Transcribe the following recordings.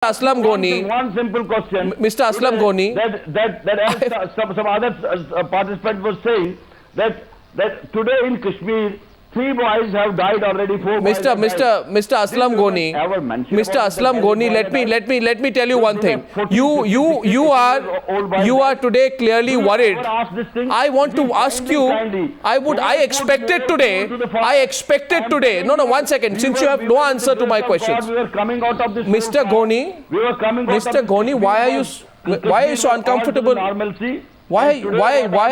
Aslam Ghani. One simple question. Mr. Aslam Ghani. That some other participant was saying that today in Kashmir, 3 boys have died already. 4 boys Mr. Aslam Ghani. Mr. Aslam Ghani, let me tell you one thing. You are today clearly worried. I want to ask you. I expected today. No, one second. Since you have no answer to my questions, Mr. Ghani, why are you so uncomfortable? Why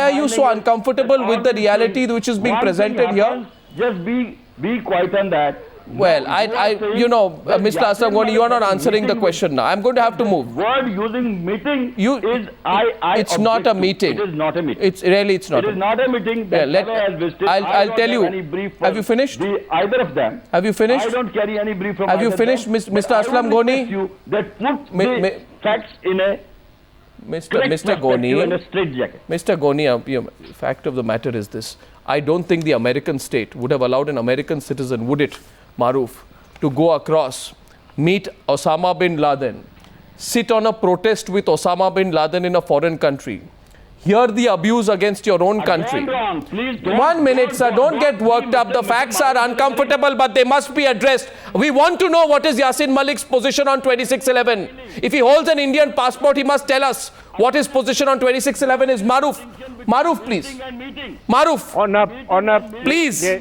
are you so uncomfortable with the reality which is being presented here? Just be quiet on that. Well, Mr. Aslam Ghani, you are not answering the question now. I'm going to have to move. Word using meeting is it's not a meeting. It is not a meeting. It's not. It is not a meeting. I'll tell you. Have you finished? Either of them. Have you finished? I don't carry any brief from. Have you finished, Mr. Aslam Ghani? That put the facts in a Mr. Ghani. In a straitjacket. Mr. Ghani, fact of the matter is this. I don't think the American state would have allowed an American citizen, would it, Maruf, to go across, meet Osama bin Laden, sit on a protest with Osama bin Laden in a foreign country, hear the abuse against your own country. Please 1 minute, sir. Don't get worked up. The facts are uncomfortable, but they must be addressed. We want to know what is Yasin Malik's position on 2611. If he holds an Indian passport, he must tell us what his position on 2611 is. Maruf, please. Maruf. On up. Please, sir.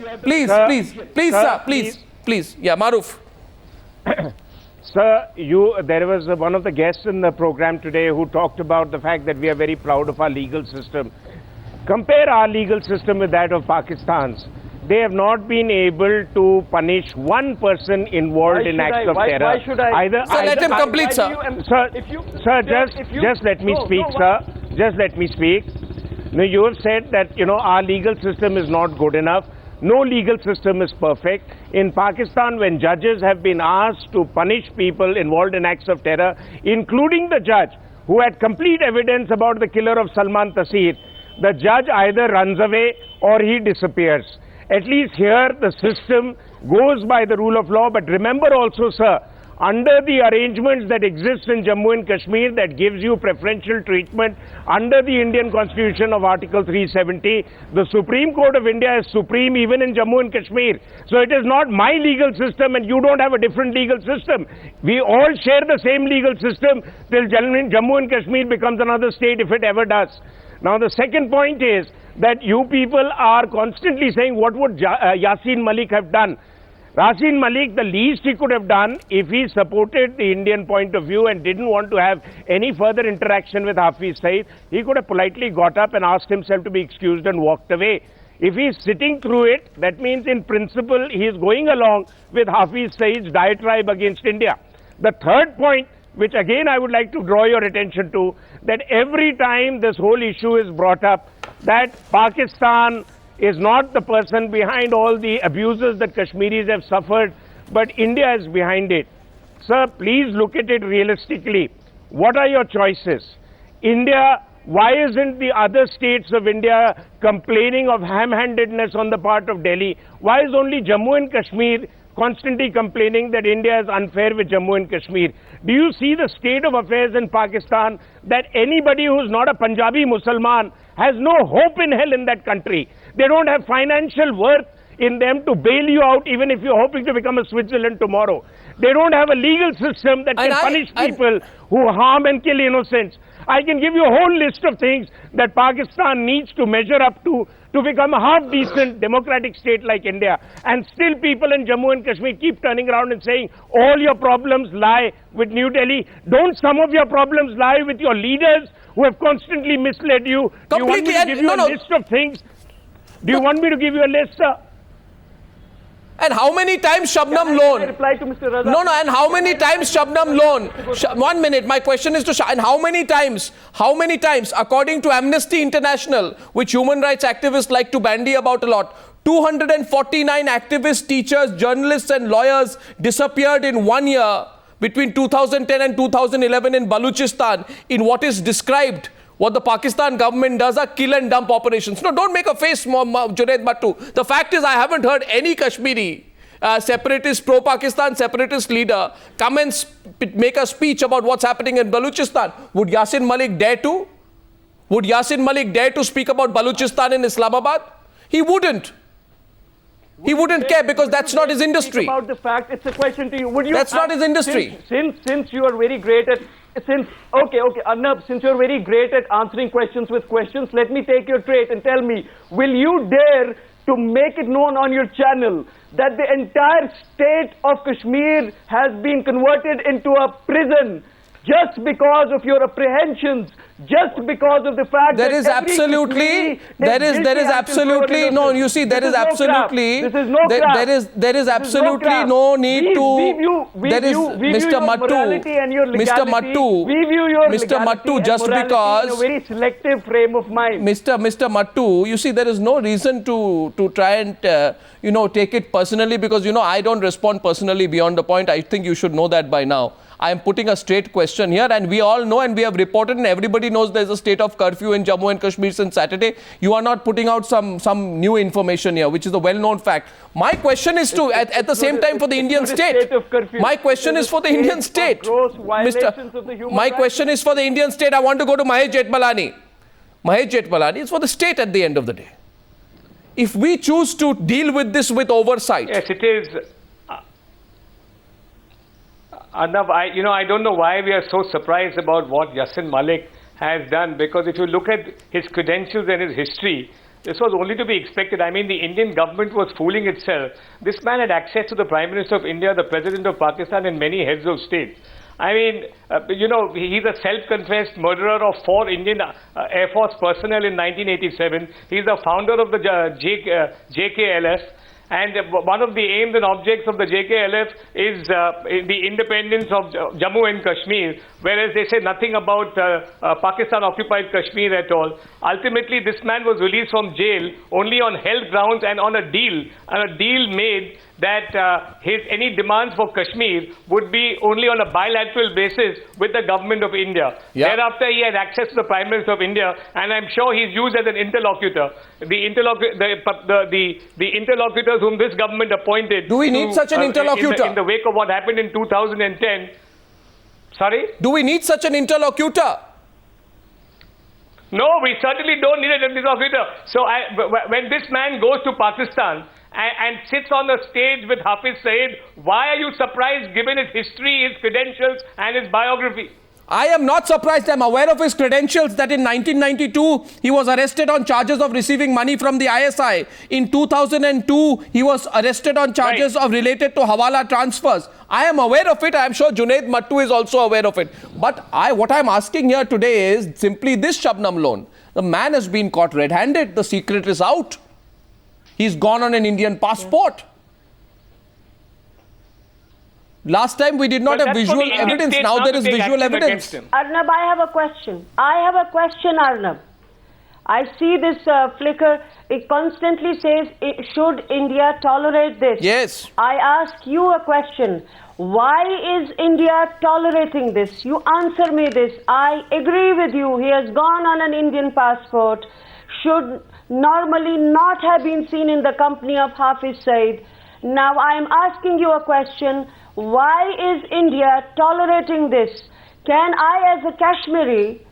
Yeah, Maruf. Sir, there was one of the guests in the program today who talked about the fact that we are very proud of our legal system. Compare our legal system with that of Pakistan's. They have not been able to punish one person involved in acts of terror. Why should I? Sir, let him complete, sir. Just let me speak, sir. Just let me speak. No, you have said that, our legal system is not good enough. No legal system is perfect. In Pakistan, when judges have been asked to punish people involved in acts of terror, including the judge who had complete evidence about the killer of Salman Taseer, the judge either runs away or he disappears. At least here, the system goes by the rule of law. But remember also, sir, under the arrangements that exist in Jammu and Kashmir that gives you preferential treatment under the Indian Constitution of Article 370, the Supreme Court of India is supreme even in Jammu and Kashmir. So it is not my legal system and you don't have a different legal system. We all share the same legal system till Jammu and Kashmir becomes another state, if it ever does. Now the second point is that you people are constantly saying, what would Yasin Malik have done? Yasin Malik, the least he could have done if he supported the Indian point of view and didn't want to have any further interaction with Hafiz Saeed, he could have politely got up and asked himself to be excused and walked away. If he is sitting through it, that means in principle he is going along with Hafiz Saeed's diatribe against India. The third point, which again I would like to draw your attention to, that every time this whole issue is brought up, that Pakistan is not the person behind all the abuses that Kashmiris have suffered, but India is behind it. Sir, please look at it realistically. What are your choices? India, why isn't the other states of India complaining of ham-handedness on the part of Delhi? Why is only Jammu and Kashmir constantly complaining that India is unfair with Jammu and Kashmir? Do you see the state of affairs in Pakistan that anybody who's not a Punjabi Mussalman has no hope in hell in that country? They don't have financial worth in them to bail you out even if you're hoping to become a Switzerland tomorrow. They don't have a legal system that can punish people who harm and kill innocents. I can give you a whole list of things that Pakistan needs to measure up to become a half-decent democratic state like India. And still people in Jammu and Kashmir keep turning around and saying, all your problems lie with New Delhi. Don't some of your problems lie with your leaders who have constantly misled you? Do you want me to give you a list of things? Do you want me to give you a list, sir? And how many times Shabnam loan? Reply to Mr. Raza. No, and how many times Shabnam loan? 1 minute, my question is to and how many times, according to Amnesty International, which human rights activists like to bandy about a lot, 249 activists, teachers, journalists and lawyers disappeared in 1 year between 2010 and 2011 in Baluchistan in what is described, what the Pakistan government does, are kill and dump operations. No, don't make a face, Junaid Bhattu. The fact is, I haven't heard any Kashmiri separatist, pro-Pakistan separatist leader come and make a speech about what's happening in Balochistan? Would Yasin Malik dare to? Would Yasin Malik dare to speak about Balochistan in Islamabad? He wouldn't. He wouldn't care because that's not his industry. About the fact, it's a question to you. Would you? That's not his industry. Since you are very great at Arnab, since you're very great at answering questions with questions, let me take your trait and tell me, will you dare to make it known on your channel that the entire state of Kashmir has been converted into a prison just because of your apprehensions, just because of the fact there that is absolutely there is absolutely no, you see, there is absolutely there is absolutely no need to. There is Mr. Mattu, just because in a very selective frame of mind. Mr. Mattu, you see, there is no reason to try and take it personally, because I don't respond personally beyond the point. I think you should know that by now. I am putting a straight question here, and we all know and we have reported and everybody knows there is a state of curfew in Jammu and Kashmir since Saturday. You are not putting out some new information here, which is a well-known fact. My question is to, at the same time, for the Indian state. My question is for the Indian state. My question is for the Indian state. I want to go to Mahesh Jethmalani. Mahesh Jethmalani is for the state at the end of the day. If we choose to deal with this with oversight. Yes, it is. Arnab, I don't know why we are so surprised about what Yasin Malik has done, because if you look at his credentials and his history, this was only to be expected. I mean, the Indian government was fooling itself. This man had access to the Prime Minister of India, the President of Pakistan, and many heads of state. I mean, he's a self-confessed murderer of 4 Indian Air Force personnel in 1987. He's the founder of the JKLF. And one of the aims and objects of the JKLF is the independence of Jammu and Kashmir, whereas they say nothing about Pakistan-occupied Kashmir at all. Ultimately, this man was released from jail only on health grounds and on a deal made that any demands for Kashmir would be only on a bilateral basis with the government of India. Yeah. Thereafter, he had access to the Prime Minister of India, and I'm sure he's used as an interlocutor. The interlocutors whom this government appointed. Do we need such an interlocutor? In the wake of what happened in 2010. Sorry? Do we need such an interlocutor? No, we certainly don't need an interlocutor. So when this man goes to Pakistan and sits on the stage with Hafiz Saeed, why are you surprised given his history, his credentials and his biography? I am not surprised. I am aware of his credentials, that in 1992 he was arrested on charges of receiving money from the ISI. In 2002 he was arrested on charges of related to Hawala transfers. I am aware of it. I am sure Junaid Mattu is also aware of it. But what I am asking here today is simply this, Shabnam Lone. The man has been caught red-handed. The secret is out. He's gone on an Indian passport. Last time we did not have visual evidence. Now there is visual evidence. Arnab, I have a question. Arnab. I see this flicker. It constantly says, should India tolerate this? Yes. I ask you a question. Why is India tolerating this? You answer me this. I agree with you. He has gone on an Indian passport. Should normally not have been seen in the company of Hafiz Saeed. Now I am asking you a question. Why is India tolerating this? Can I, as a Kashmiri,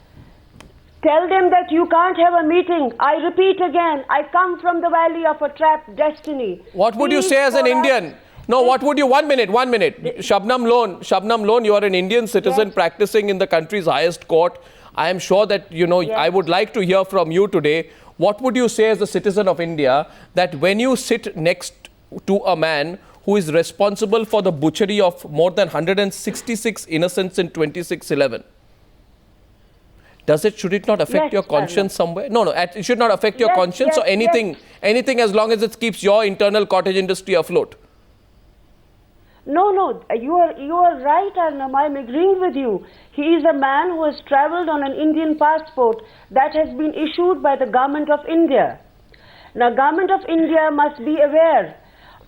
tell them that you can't have a meeting? I repeat again, I come from the valley of a trapped destiny. What would you say as an Indian? No, what would you, one minute. Shabnam Lone, you are an Indian citizen practicing in the country's highest court. I am sure that, I would like to hear from you today. What would you say as a citizen of India, that when you sit next to a man who is responsible for the butchery of more than 166 innocents in 26/11. Should it not affect your conscience somewhere? No, it should not affect your conscience or anything as long as it keeps your internal cottage industry afloat. No, you are right, Arnab. I'm agreeing with you. He is a man who has traveled on an Indian passport that has been issued by the government of India. Now, government of India must be aware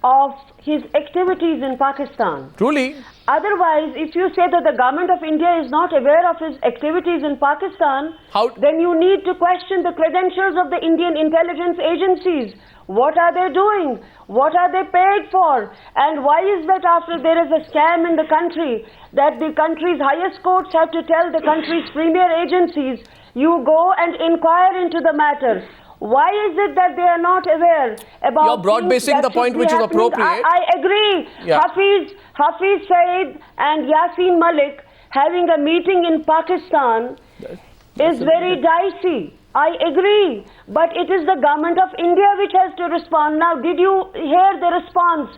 of his activities in Pakistan. Truly. Otherwise, if you say that the government of India is not aware of his activities in Pakistan, then you need to question the credentials of the Indian intelligence agencies. What are they doing? What are they paid for? And why is that after there is a scam in the country, that the country's highest courts have to tell the country's premier agencies, you go and inquire into the matter? Why is it that they are not aware about? You're broad-basing the point which is appropriate. I agree. Yeah. Hafiz Saeed and Yasin Malik having a meeting in Pakistan is very dicey. I agree. But it is the government of India which has to respond. Now, did you hear the response